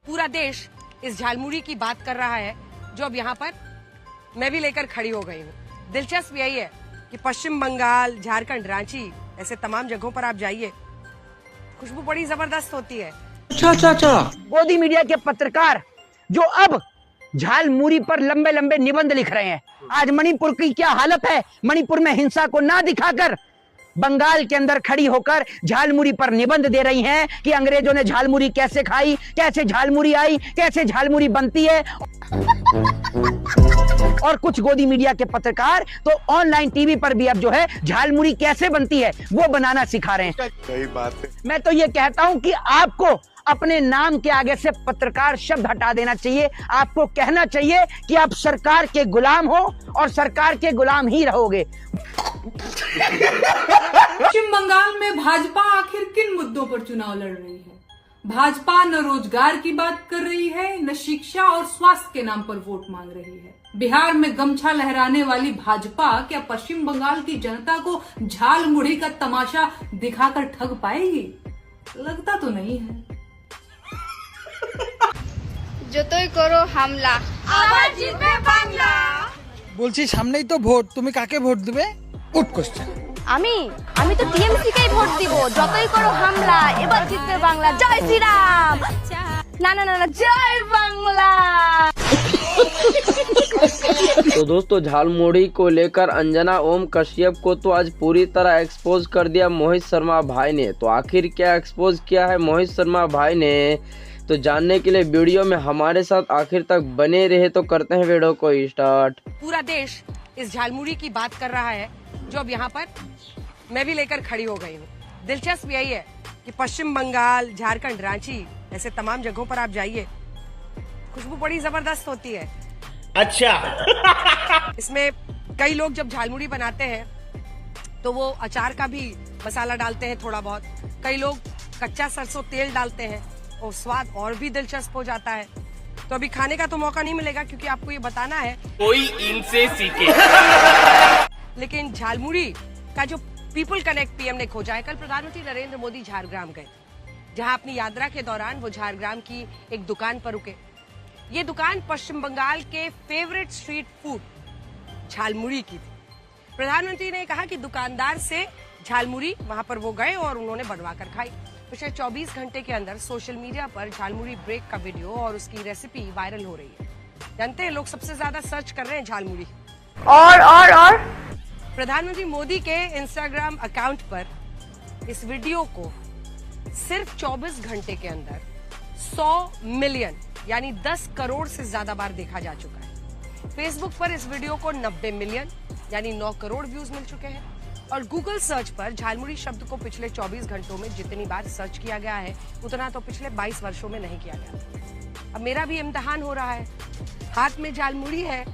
पूरा देश इस झालमुड़ी की बात कर रहा है जो अब यहाँ पर मैं भी लेकर खड़ी हो गई हूँ। दिलचस्प यही है कि पश्चिम बंगाल, झारखंड, रांची ऐसे तमाम जगहों पर आप जाइए, खुशबू बड़ी जबरदस्त होती है। गोदी मीडिया के पत्रकार जो अब झालमुड़ी पर लंबे लंबे निबंध लिख रहे हैं। आज मणिपुर की क्या हालत है, मणिपुर में हिंसा को ना दिखाकर बंगाल के अंदर खड़ी होकर झालमुड़ी पर निबंध दे रही हैं कि अंग्रेजों ने झालमुड़ी कैसे खाई, कैसे झालमुड़ी आई, कैसे झालमुड़ी बनती है। और कुछ गोदी मीडिया के पत्रकार तो ऑनलाइन टीवी पर भी अब जो है झालमुड़ी कैसे बनती है वो बनाना सिखा रहे हैं। सही बात है। मैं तो ये कहता हूं कि आपको अपने नाम के आगे से पत्रकार शब्द हटा देना चाहिए। आपको कहना चाहिए कि आप सरकार के गुलाम हो और सरकार के गुलाम ही रहोगे। पश्चिम बंगाल में भाजपा आखिर किन मुद्दों पर चुनाव लड़ रही है? भाजपा न रोजगार की बात कर रही है, न शिक्षा और स्वास्थ्य के नाम पर वोट मांग रही है। बिहार में गमछा लहराने वाली भाजपा क्या पश्चिम बंगाल की जनता को झालमुड़ी का तमाशा दिखाकर ठग पाएगी? लगता तो नहीं है। যতই করো হামলা আবার জিতবে বাংলা। বলছি সামনেই তো ভোট, তুমি কাকে ভোট দিবে? Good question. আমি তো টিএমসি কেই ভোট দিব। যতই করো হামলা এবার জিতবে বাংলা। জয় শ্রীরাম। না না না না, জয় বাংলা। तो दोस्तों, झालमुड़ी को लेकर अंजना ओम कश्यप को तो आज पूरी तरह एक्सपोज कर दिया मोहित शर्मा भाई ने। तो आखिर क्या एक्सपोज किया है मोहित शर्मा भाई ने, तो जानने के लिए वीडियो में हमारे साथ आखिर तक बने रहे। तो करते हैं वीडियो को स्टार्ट। पूरा देश इस झालमुड़ी की बात कर रहा है जो अब यहाँ पर मैं भी लेकर खड़ी हो गई हूँ। दिलचस्प यही है कि पश्चिम बंगाल, झारखंड, रांची ऐसे तमाम जगहों पर आप जाइए, खुशबू बड़ी जबरदस्त होती है। अच्छा। इसमें कई लोग जब झालमुड़ी बनाते हैं तो वो अचार का भी मसाला डालते हैं थोड़ा बहुत, कई लोग कच्चा सरसों तेल डालते हैं और स्वाद और भी दिलचस्प हो जाता है। तो अभी खाने का तो मौका नहीं मिलेगा क्योंकि आपको ये बताना है कोई इनसे सीखे। लेकिन झालमुड़ी का जो पीपल कनेक्ट पीएम ने खोजा है। कल प्रधानमंत्री नरेंद्र मोदी झारग्राम गए, जहां अपनी यात्रा के दौरान वो झारग्राम की एक दुकान पर रुके। ये दुकान पश्चिम बंगाल के फेवरेट स्ट्रीट फूड झालमुड़ी की थी। प्रधानमंत्री ने कहा कि दुकानदार से झालमुड़ी वहां पर वो गए और उन्होंने बनवा कर खाई। पिछले 24 घंटे के अंदर सोशल मीडिया पर झालमुड़ी ब्रेक का वीडियो और उसकी रेसिपी वायरल हो रही है। जानते हैं लोग सबसे ज्यादा सर्च कर रहे हैं झालमुड़ी। और प्रधानमंत्री मोदी के इंस्टाग्राम अकाउंट पर इस वीडियो को सिर्फ 24 घंटे के अंदर 100 मिलियन यानी 10 करोड़ से ज्यादा बार देखा जा चुका है। फेसबुक पर इस वीडियो को 90 मिलियन यानी 9 करोड़ व्यूज मिल चुके हैं। और गूगल सर्च पर झालमुड़ी शब्द को पिछले 24 घंटों में जितनी बार सर्च किया गया है उतना तो पिछले 22 वर्षों में नहीं किया गया। अब मेरा भी इम्तिहान हो रहा है, हाथ में झालमुड़ी है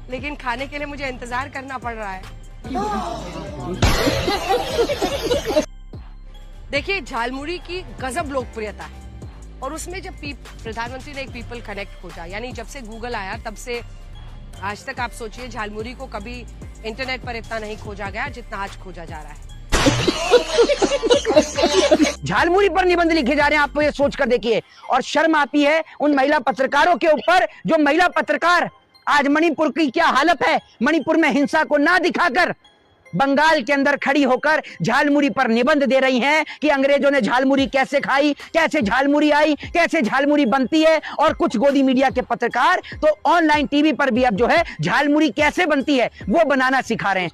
लेकिन खाने के लिए मुझे इंतजार करना पड़ रहा है। देखिए, झालमुड़ी की गजब लोकप्रियता है और उसमें जब प्रधानमंत्री ने एक पीपल कनेक्ट खोजा, यानी जब से गूगल आया तब से आज तक आप सोचिए झालमुड़ी को कभी इंटरनेट पर इतना नहीं खोजा गया जितना आज खोजा जा रहा है। झालमुड़ी पर निबंध लिखे जा रहे हैं, आप तो ये सोच कर देखिए। और शर्म आती है उन महिला पत्रकारों के ऊपर जो महिला पत्रकार आज मणिपुर की क्या हालत है, मणिपुर में हिंसा को ना दिखाकर बंगाल के अंदर खड़ी होकर झालमुड़ी पर निबंध दे रही हैं कि अंग्रेजों ने झालमुड़ी कैसे खाई, कैसे झालमुड़ी आई, कैसे झालमुड़ी बनती है। और कुछ गोदी मीडिया के पत्रकार तो ऑनलाइन टीवी पर भी अब जो है झालमुड़ी कैसे बनती है वो बनाना सिखा रहे हैं।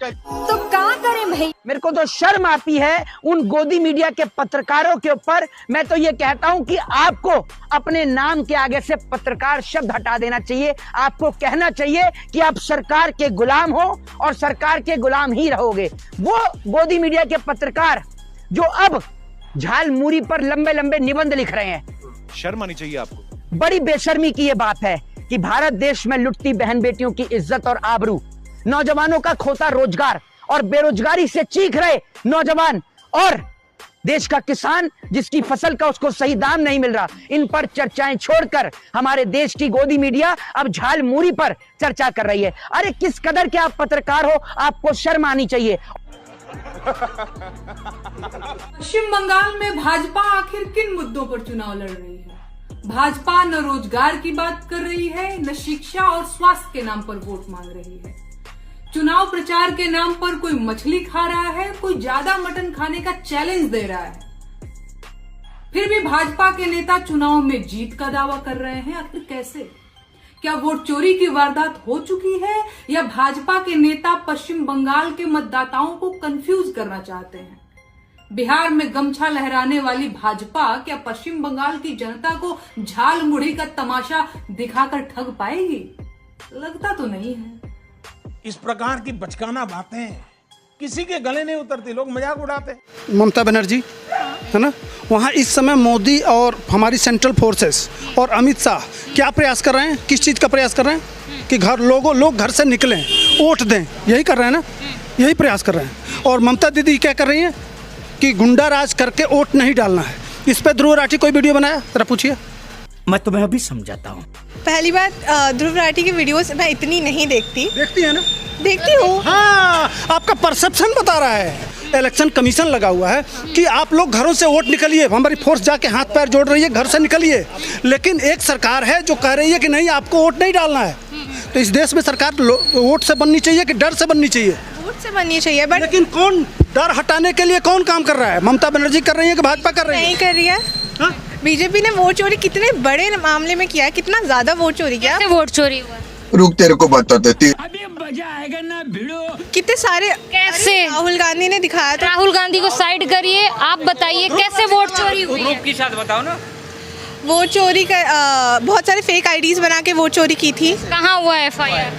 तो क्या करें भाई? मेरे को तो शर्म आती है उन गोदी मीडिया के पत्रकारों के ऊपर। मैं तो ये कहता हूं कि आपको अपने नाम के आगे से पत्रकार शब्द हटा देना चाहिए। आपको कहना चाहिए कि आप सरकार के गुलाम हो और सरकार के गुलाम ही रहोगे। वो गोदी मीडिया के पत्रकार जो अब झालमुड़ी पर लंबे लंबे निबंध लिख रहे हैं, शर्म आनी चाहिए आपको। बड़ी बेशर्मी की ये बात है कि भारत देश में लुटती बहन बेटियों की इज्जत और आबरू, नौजवानों का खोता रोजगार और बेरोजगारी से चीख रहे नौजवान और देश का किसान जिसकी फसल का उसको सही दाम नहीं मिल रहा, इन पर चर्चाएं छोड़कर हमारे देश की गोदी मीडिया अब झालमुड़ी पर चर्चा कर रही है। अरे किस कदर के आप पत्रकार हो, आपको शर्म आनी चाहिए। पश्चिम बंगाल में भाजपा आखिर किन मुद्दों पर चुनाव लड़ रही है? भाजपा न रोजगार की बात कर रही है, न शिक्षा और स्वास्थ्य के नाम पर वोट मांग रही है। चुनाव प्रचार के नाम पर कोई मछली खा रहा है, कोई ज्यादा मटन खाने का चैलेंज दे रहा है। फिर भी भाजपा के नेता चुनाव में जीत का दावा कर रहे हैं। आखिर कैसे? क्या वोट चोरी की वारदात हो चुकी है या भाजपा के नेता पश्चिम बंगाल के मतदाताओं को कंफ्यूज करना चाहते हैं? बिहार में गमछा लहराने वाली भाजपा क्या पश्चिम बंगाल की जनता को झाल मुढ़ी का तमाशा दिखाकर ठग पाएगी? लगता तो नहीं है। इस प्रकार की बचकाना बातें किसी के गले नहीं उतरती, लोग मजाक उड़ाते। ममता बनर्जी है ना, वहाँ इस समय मोदी और हमारी सेंट्रल फोर्सेस और अमित शाह क्या प्रयास कर रहे हैं? किस चीज़ का प्रयास कर रहे हैं? कि लोग घर से निकलें, वोट दें, यही कर रहे हैं ना, यही प्रयास कर रहे हैं। और ममता दीदी क्या कर रही हैं कि गुंडा राज करके वोट नहीं डालना है। इस पर ध्रुव राठी कोई वीडियो बनाया, जरा पूछिए। मैं तुम्हें अभी समझाता हूँ। पहली बात, ध्रुव राठी की वीडियोस मैं इतनी नहीं देखती। देखती है ना? देखती हूँ। हाँ, आपका परसेप्शन बता रहा है। इलेक्शन कमीशन लगा हुआ है कि आप लोग घरों से वोट निकलिए, हमारी फोर्स जाके हाथ पैर जोड़ रही है, घर से निकलिए। लेकिन एक सरकार है जो कह रही है कि नहीं, आपको वोट नहीं डालना है। तो इस देश में सरकार वोट से बननी चाहिए कि डर से बननी चाहिए? वोट से बननी चाहिए। बट लेकिन कौन डर हटाने के लिए कौन काम कर रहा है? ममता बनर्जी कर रही है कि भाजपा कर रही है? नहीं कर रही है। हाँ? बीजेपी ने वोट चोरी कितने बड़े मामले में किया है, कितना ज्यादा वोट चोरी किया। वोट चोरी हुआ? रुक, तेरे को बता देती। अभी मजा आएगा ना भिड़ो। कितने सारे कैसे? राहुल गांधी ने दिखाया था। राहुल गांधी को साइड करिए, आप बताइए कैसे वोट चोरी हुई है? प्रूफ के साथ बताओ ना। वोट चोरी का बहुत सारे फेक आईडीज बना के वोट चोरी की थी। कहाँ हुआ FIR?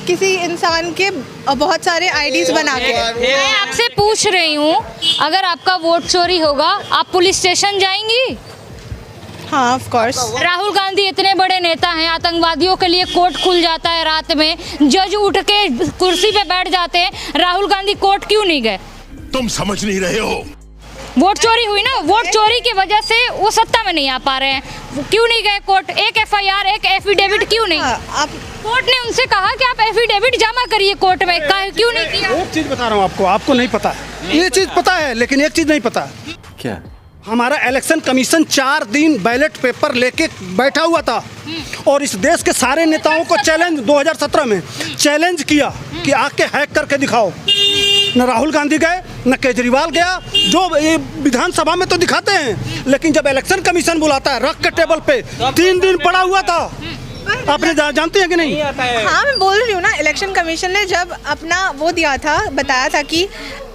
किसी इंसान के बहुत सारे आईडीज बना के। मैं आपसे पूछ रही हूँ, अगर आपका वोट चोरी होगा आप पुलिस स्टेशन जाएंगी? हाँ, ऑफ कोर्स। राहुल गांधी इतने बड़े नेता हैं, आतंकवादियों के लिए कोर्ट खुल जाता है रात में, जज उठ के कुर्सी पे बैठ जाते हैं। राहुल गांधी कोर्ट क्यों नहीं गए? तुम समझ नहीं रहे हो। वोट चोरी हुई ना, वोट चोरी की वजह से वो सत्ता में नहीं आ पा रहे हैं। क्यों नहीं गए कोर्ट? एक FIR, एक एफिडेविट क्यों नहीं? आप कोर्ट ने उनसे कहा कि आप एफिडेविट जमा करिए कोर्ट में, क्यों नहीं किया? एक चीज बता रहा हूँ आपको, आपको नहीं पता है। ये चीज पता है, लेकिन एक चीज नहीं पता। क्या? हमारा इलेक्शन कमीशन 4 दिन बैलेट पेपर लेके बैठा हुआ था और इस देश के सारे नेताओं को चैलेंज 2017 में चैलेंज किया कि आके हैक करके दिखाओ। न राहुल गांधी गए, न केजरीवाल गया। जो ये विधानसभा में तो दिखाते हैं, लेकिन जब इलेक्शन कमीशन बुलाता है, रख के टेबल पे 3 दिन पड़ा हुआ था। आपने जानते हैं कि नहीं? हाँ, मैं बोल रही हूँ ना, इलेक्शन कमीशन ने जब अपना वो दिया था, बताया था कि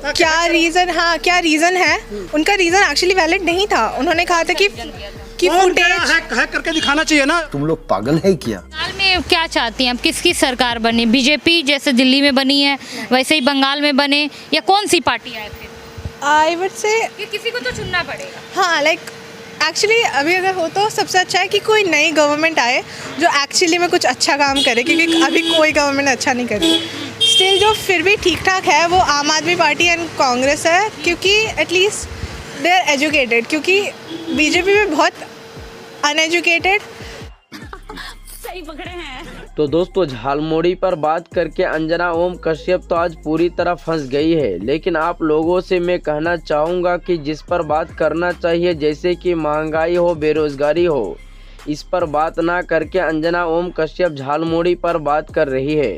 क्या रीजन, हाँ क्या रीजन है, उनका रीजन एक्चुअली वैलिड नहीं था। उन्होंने कहा था कि फुटेज हैक करके दिखाना चाहिए ना। तुम लोग पागल है क्या? बंगाल में क्या चाहती हैं? किसकी सरकार बने? बीजेपी जैसे दिल्ली में बनी है वैसे ही बंगाल में बने, या कौन सी पार्टी आए फिर? आई वुड से किसी को तो चुनना पड़ेगा। हाँ, लाइक एक्चुअली अभी अगर हो तो सबसे अच्छा है कि कोई नई गवर्नमेंट आए जो एक्चुअली में कुछ अच्छा काम करे, क्योंकि अभी कोई गवर्नमेंट अच्छा नहीं कर रही। स्टिल जो फिर भी ठीक ठाक है वो आम आदमी पार्टी एंड कांग्रेस है, क्योंकि एटलीस्ट दे आर एजुकेटेड, क्योंकि बीजेपी में बहुत अनएजुकेटेड। सही पकड़े हैं। तो दोस्तों, झालमुड़ी पर बात करके अंजना ओम कश्यप तो आज पूरी तरह फंस गई है। लेकिन आप लोगों से मैं कहना चाहूँगा कि जिस पर बात करना चाहिए, जैसे कि महंगाई हो, बेरोजगारी हो, इस पर बात ना करके अंजना ओम कश्यप झालमुड़ी पर बात कर रही है।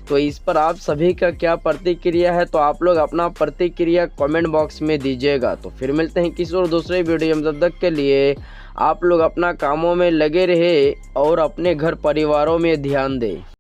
तो इस पर आप सभी का क्या प्रतिक्रिया है? तो आप लोग अपना प्रतिक्रिया कमेंट बॉक्स में दीजिएगा। तो फिर मिलते हैं किसी और दूसरे वीडियो में। तब तक के लिए आप लोग अपना कामों में लगे रहे और अपने घर परिवारों में ध्यान दें।